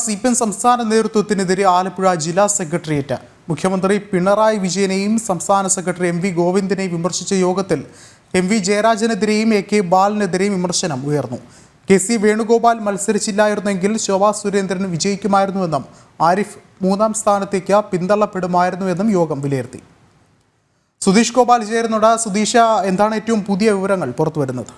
CPM സംസ്ഥാന നേതൃത്വത്തിനെതിരെ ആലപ്പുഴ ജില്ലാ secretariat മുഖ്യമന്ത്രി പിണറായി വിജയനെയും സംസ്ഥാന സെക്രട്ടറി MV ഗോവിന്ദനെയും വിമർശിച്ച യോഗത്തിൽ MV ജയരാജനെതിരെയും AK ബാലനെതിരെയും വിമർശനം ഉയർന്നു. KC വേണുഗോപാൽ മത്സരിച്ചില്ലായിരുന്നെങ്കിൽ ശോഭാ സുരേന്ദ്രൻ വിജയിക്കുമായിരുന്നുവെന്നും ആരിഫ് മൂന്നാം സ്ഥാനത്തേക്ക് പിന്തള്ളപ്പെടുമായിരുന്നുവെന്നും യോഗം വിലയിരുത്തി. സുധീഷ് ഗോപാൽ ചേരുന്നുണ്ട്. സുധീഷ, എന്താണ് ഏറ്റവും പുതിയ വിവരങ്ങൾ പുറത്തുവരുന്നത്?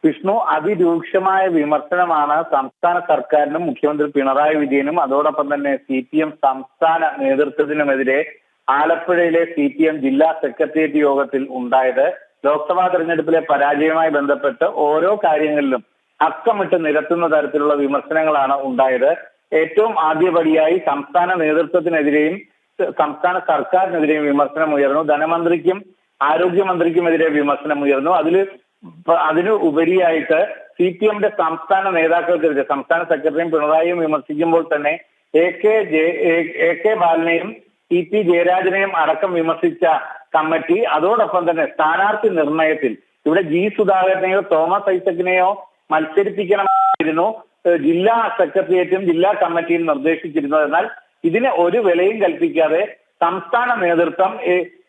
വിഷ്ണു, അതിരൂക്ഷമായ വിമർശനമാണ് സംസ്ഥാന സർക്കാരിനും മുഖ്യമന്ത്രി പിണറായി വിജയനും അതോടൊപ്പം തന്നെ CPM സംസ്ഥാന നേതൃത്വത്തിനുമെതിരെ ആലപ്പുഴയിലെ CPM ജില്ലാ സെക്രട്ടേറിയറ്റ് യോഗത്തിൽ ഉണ്ടായത്. ലോക്സഭാ തെരഞ്ഞെടുപ്പിലെ പരാജയവുമായി ബന്ധപ്പെട്ട് ഓരോ കാര്യങ്ങളിലും അക്കമിട്ട് നിരത്തുന്ന തരത്തിലുള്ള വിമർശനങ്ങളാണ് ഉണ്ടായത്. ഏറ്റവും ആദ്യപടിയായി സംസ്ഥാന നേതൃത്വത്തിനെതിരെയും സംസ്ഥാന സർക്കാരിനെതിരെയും വിമർശനം ഉയർന്നു. ധനമന്ത്രിക്കും ആരോഗ്യമന്ത്രിക്കുമെതിരെ വിമർശനം ഉയർന്നു. അതിന് ഉപരിയായിട്ട് CPMന്റെ സംസ്ഥാന നേതാക്കൾക്കെതിരെ സംസ്ഥാന സെക്രട്ടറിയും പിണറായിയും വിമർശിക്കുമ്പോൾ തന്നെ AK ബാലനെയും TP ജയരാജനെയും അടക്കം വിമർശിച്ച കമ്മിറ്റി അതോടൊപ്പം തന്നെ സ്ഥാനാർത്ഥി നിർണയത്തിൽ ഇവിടെ G സുധാകരനെയോ തോമസ് ഐസക്കിനെയോ മത്സരിപ്പിക്കണമായിരുന്നു ജില്ലാ സെക്രട്ടേറിയറ്റും ജില്ലാ കമ്മിറ്റിയും നിർദ്ദേശിച്ചിരുന്നത്. എന്നാൽ ഇതിന് ഒരു വിലയും കൽപ്പിക്കാതെ സംസ്ഥാന നേതൃത്വം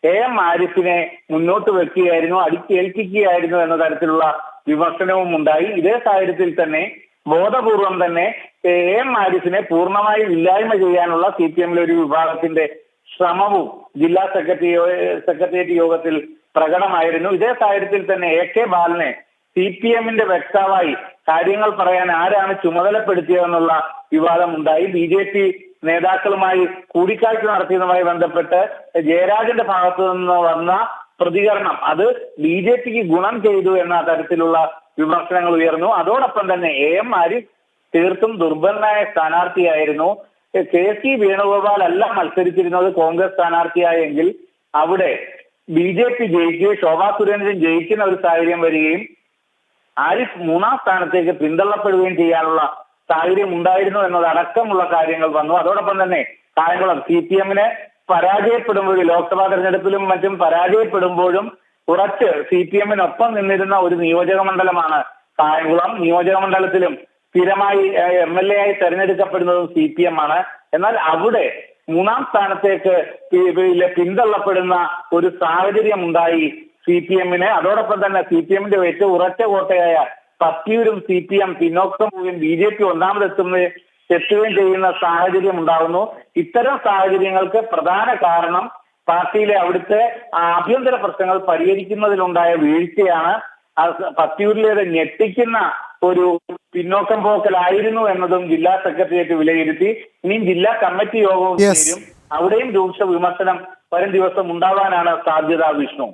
AM ആരിഫിനെ മുന്നോട്ട് വെക്കുകയായിരുന്നു, അടിച്ചേൽപ്പിക്കുകയായിരുന്നു എന്ന തരത്തിലുള്ള വിമർശനവും ഉണ്ടായി. ഇതേ സാഹചര്യത്തിൽ തന്നെ ബോധപൂർവം തന്നെ AM ആരിഫിനെ പൂർണ്ണമായി ഇല്ലായ്മ ചെയ്യാനുള്ള CPMലെ ഒരു വിഭാഗത്തിന്റെ ശ്രമവും ജില്ലാ സെക്രട്ടേറിയറ്റ് യോഗത്തിൽ പ്രകടമായിരുന്നു. ഇതേ സാഹചര്യത്തിൽ തന്നെ AK ബാലനെ CPMന്റെ വക്താവായി കാര്യങ്ങൾ പറയാൻ ആരാണ് ചുമതലപ്പെടുത്തിയതെന്നുള്ള വിവാദം ഉണ്ടായി. BJP നേതാക്കളുമായി കൂടിക്കാഴ്ച നടത്തിയതുമായി ബന്ധപ്പെട്ട് ജയരാജന്റെ ഭാഗത്തു നിന്ന് വന്ന പ്രതികരണം അത് BJPക്ക് ഗുണം ചെയ്തു എന്ന തരത്തിലുള്ള വിമർശനങ്ങൾ ഉയർന്നു. അതോടൊപ്പം തന്നെ AM ആരിഫ് തീർത്തും ദുർബലനായ സ്ഥാനാർത്ഥിയായിരുന്നു. KC വേണുഗോപാൽ അല്ല മത്സരിച്ചിരുന്നത് കോൺഗ്രസ് സ്ഥാനാർത്ഥിയായെങ്കിൽ അവിടെ BJP ജയിക്കുകയും ശോഭാ സുരേന്ദ്രൻ ജയിക്കുന്ന ഒരു സാഹചര്യം വരികയും ആരിഫ് മൂന്നാം സ്ഥാനത്തേക്ക് പിന്തള്ളപ്പെടുകയും ചെയ്യാനുള്ള സാഹചര്യം ഉണ്ടായിരുന്നു എന്നതടക്കമുള്ള കാര്യങ്ങൾ വന്നു. അതോടൊപ്പം തന്നെ കായംകുളം CPMനെ പരാജയപ്പെടുമ്പോഴും ലോക്സഭാ തെരഞ്ഞെടുപ്പിലും മറ്റും പരാജയപ്പെടുമ്പോഴും കുറച്ച് CPMനൊപ്പം നിന്നിരുന്ന ഒരു നിയോജക മണ്ഡലമാണ് കായംകുളം. നിയോജക മണ്ഡലത്തിലും സ്ഥിരമായി MLA ആയി തെരഞ്ഞെടുക്കപ്പെടുന്നതും CPM ആണ്. എന്നാൽ അവിടെ മൂന്നാം സ്ഥാനത്തേക്ക് പിന്തള്ളപ്പെടുന്ന ഒരു സാഹചര്യം ഉണ്ടായി CPMന്. അതോടൊപ്പം തന്നെ CPMന്റെ ഏറ്റവും ഉറച്ച കോട്ടയായ പത്തിയൂരും CPM പിന്നോക്കം പോവുകയും BJP എത്തുകയും ചെയ്യുന്ന സാഹചര്യം ഉണ്ടാകുന്നു. ഇത്തരം സാഹചര്യങ്ങൾക്ക് പ്രധാന കാരണം പാർട്ടിയിലെ അവിടുത്തെ ആഭ്യന്തര പ്രശ്നങ്ങൾ പരിഹരിക്കുന്നതിലുണ്ടായ വീഴ്ചയാണ്. പത്തിയൂരിലേത് ഞെട്ടിക്കുന്ന ഒരു പിന്നോക്കം പോക്കലായിരുന്നു എന്നതും ജില്ലാ സെക്രട്ടേറിയറ്റ് വിലയിരുത്തി. ഇനിയും ജില്ലാ കമ്മിറ്റി യോഗവും ചേരും. അവിടെയും രൂക്ഷ വിമർശനം വരും ദിവസം ഉണ്ടാവാനാണ് സാധ്യത, വിഷ്ണു.